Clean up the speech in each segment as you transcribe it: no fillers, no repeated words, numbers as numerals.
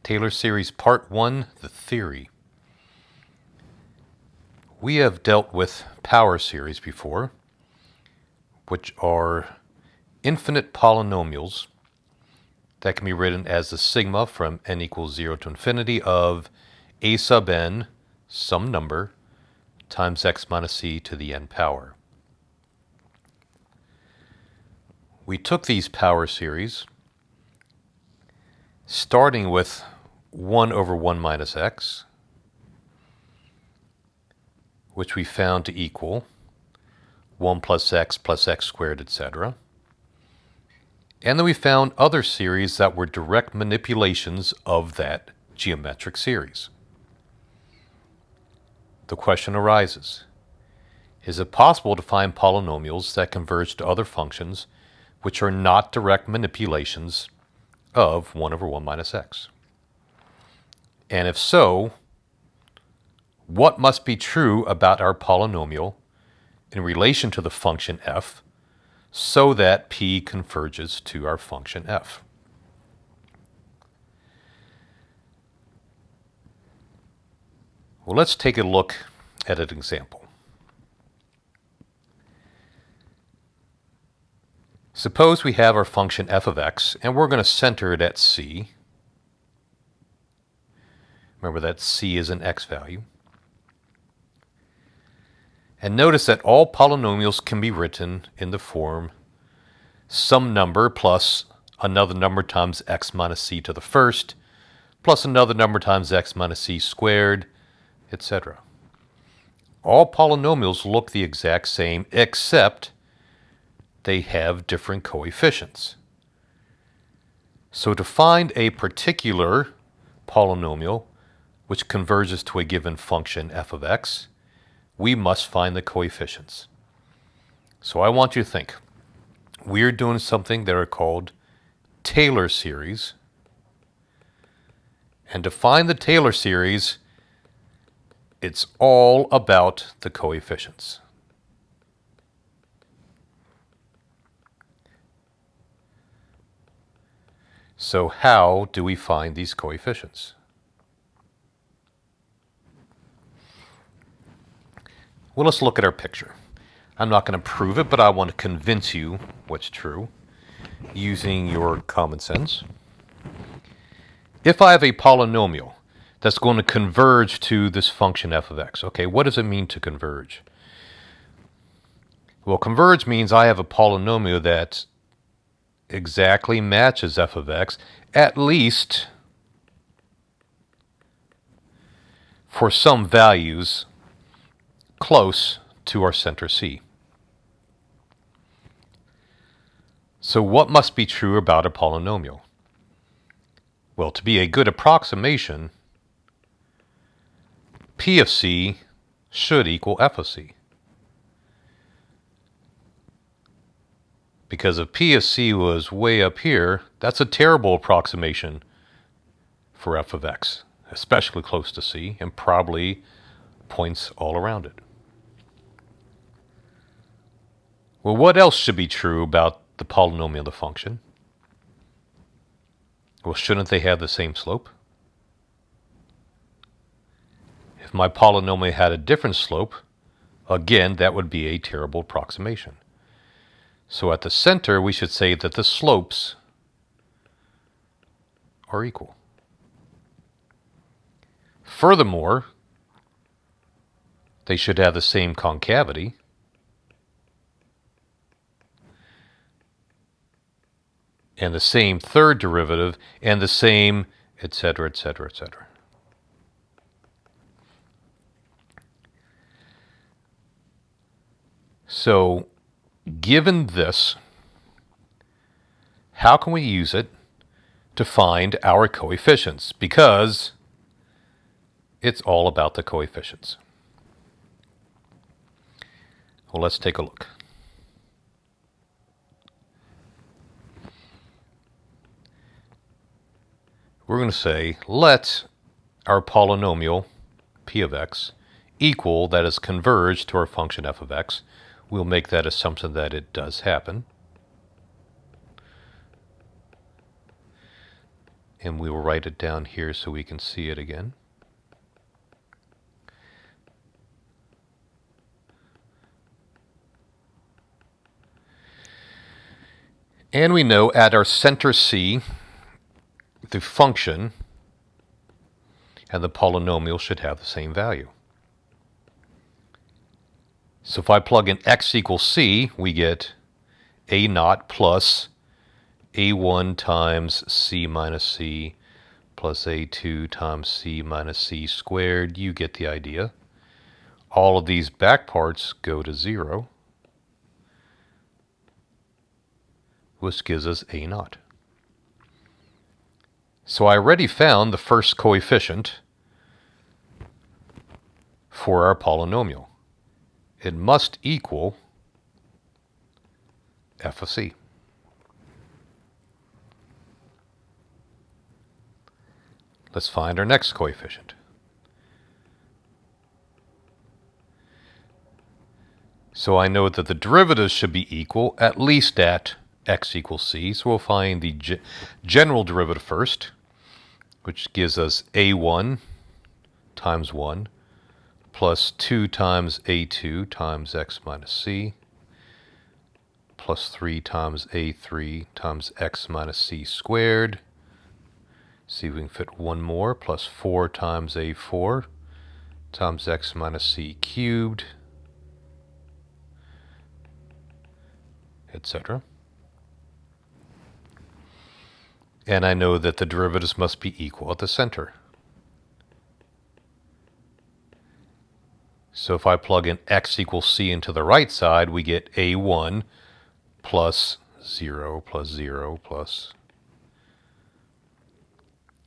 Taylor Series Part 1, The Theory. We have dealt with power series before, which are infinite polynomials that can be written as the sigma from n equals 0 to infinity of a sub n, some number, times x minus c to the n power. We took these power series starting with 1 over 1 minus x, which we found to equal 1 plus x squared, etc. And then we found other series that were direct manipulations of that geometric series. The question arises, is it possible to find polynomials that converge to other functions which are not direct manipulations of 1 over 1 minus x? And if so, what must be true about our polynomial in relation to the function f so that p converges to our function f? Well, let's take a look at an example. Suppose we have our function f of x, and we're going to center it at c. Remember that c is an x value. And notice that all polynomials can be written in the form some number plus another number times x minus c to the first, plus another number times x minus c squared, etc. All polynomials look the exact same, except they have different coefficients. So to find a particular polynomial which converges to a given function f of x, we must find the coefficients. So I want you to think. We're doing something that are called Taylor series. And to find the Taylor series, it's all about the coefficients. So how do we find these coefficients? Well, let's look at our picture. I'm not going to prove it, but I want to convince you what's true using your common sense. If I have a polynomial that's going to converge to this function f of x, okay, what does it mean to converge? Well, converge means I have a polynomial that exactly matches f of x, at least for some values close to our center C. So what must be true about a polynomial? Well, to be a good approximation, P of C should equal F of C. Because if P of C was way up here, that's a terrible approximation for f of x, especially close to C, and probably points all around it. Well, what else should be true about the polynomial of the function? Well, shouldn't they have the same slope? If my polynomial had a different slope, again, that would be a terrible approximation. So at the center, we should say that the slopes are equal. Furthermore, they should have the same concavity. And the same third derivative, and the same, etc., etc., etc. So, given this, how can we use it to find our coefficients? Because it's all about the coefficients. Well, let's take a look. We're going to say, let our polynomial, p of x, equal, that is, converge to our function f of x. We'll make that assumption that it does happen. And we will write it down here so we can see it again. And we know at our center C, the function and the polynomial should have the same value. So if I plug in x equals c, we get a naught plus a1 times c minus c plus a2 times c minus c squared. You get the idea. All of these back parts go to 0, which gives us a naught. So I already found the first coefficient for our polynomial. It must equal f of c. Let's find our next coefficient. So I know that the derivatives should be equal, at least at x equals c. So we'll find the general derivative first, which gives us a1 times 1 plus 2 times a2 times x minus c plus 3 times a3 times x minus c squared. See if we can fit one more, plus 4 times a4 times x minus c cubed, etc. And I know that the derivatives must be equal at the center. So if I plug in x equals c into the right side, we get a1 plus 0 plus 0 plus.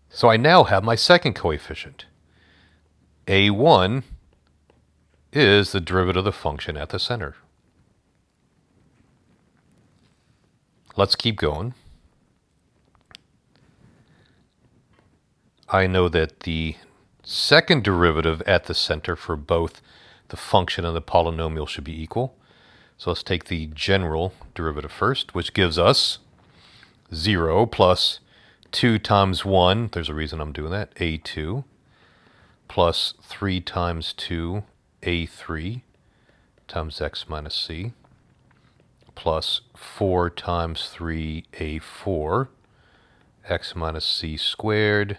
So I now have my second coefficient. a1 is the derivative of the function at the center. Let's keep going. I know that the second derivative at the center for both the function and the polynomial should be equal. So let's take the general derivative first, which gives us 0 plus 2 times 1, there's a reason I'm doing that, a2, plus 3 times 2, a3, times x minus c, plus 4 times 3, a4, x minus c squared,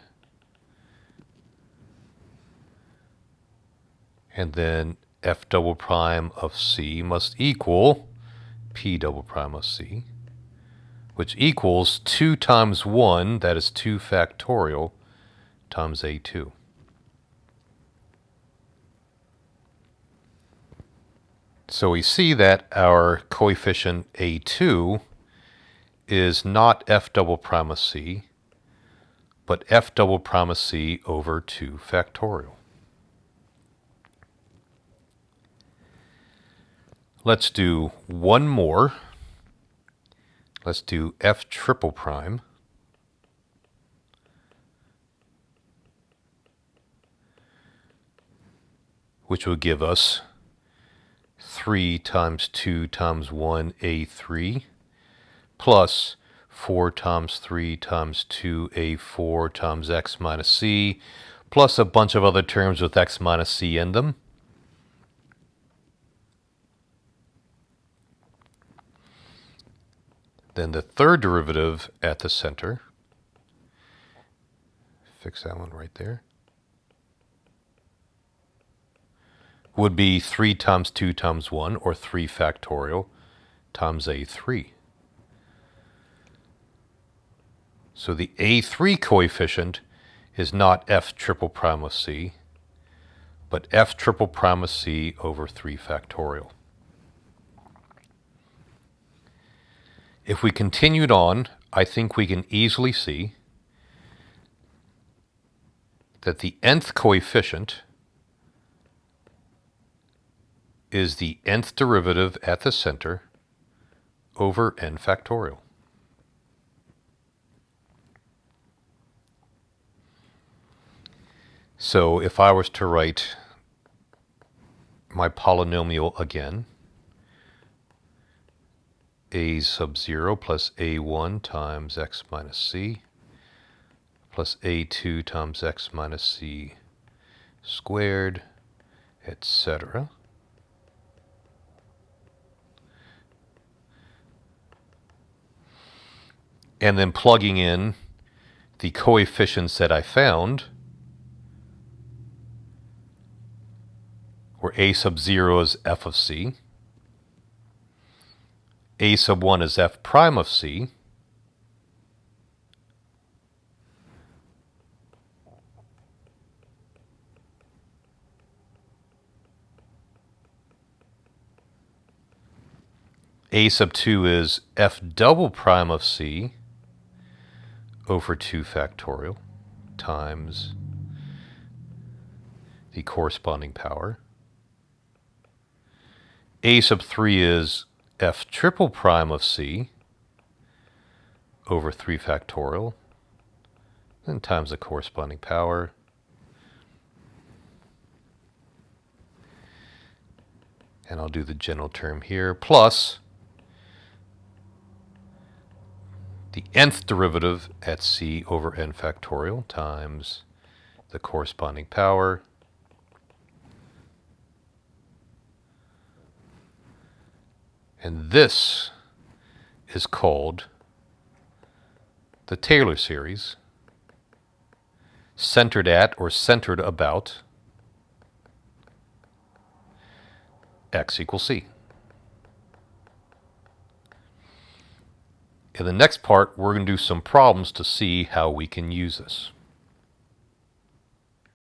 and then f double prime of c must equal p double prime of c, which equals 2 times 1, that is 2 factorial, times a2. So we see that our coefficient a2 is not f double prime of c, but f double prime of c over 2 factorial. Let's do one more. Let's do f triple prime. Which will give us 3 times 2 times 1 a3 plus 4 times 3 times 2 a4 times x minus c plus a bunch of other terms with x minus c in them. Then the third derivative at the center, fix that one right there, would be 3 times 2 times 1, or 3 factorial, times a3. So the a3 coefficient is not f triple prime of c, but f triple prime of c over 3 factorial. If we continued on, I think we can easily see that the nth coefficient is the nth derivative at the center over n factorial. So if I was to write my polynomial again, a sub 0 plus a1 times x minus c plus a2 times x minus c squared, etc. And then plugging in the coefficients that I found, where a sub 0 is f of c, a sub 1 is f prime of c, a sub 2 is f double prime of c over 2 factorial times the corresponding power. A sub 3 is f triple prime of c over 3 factorial, and times the corresponding power. And I'll do the general term here, plus the nth derivative at c over n factorial times the corresponding power. And this is called the Taylor series, centered at or centered about x equals c. In the next part, we're going to do some problems to see how we can use this.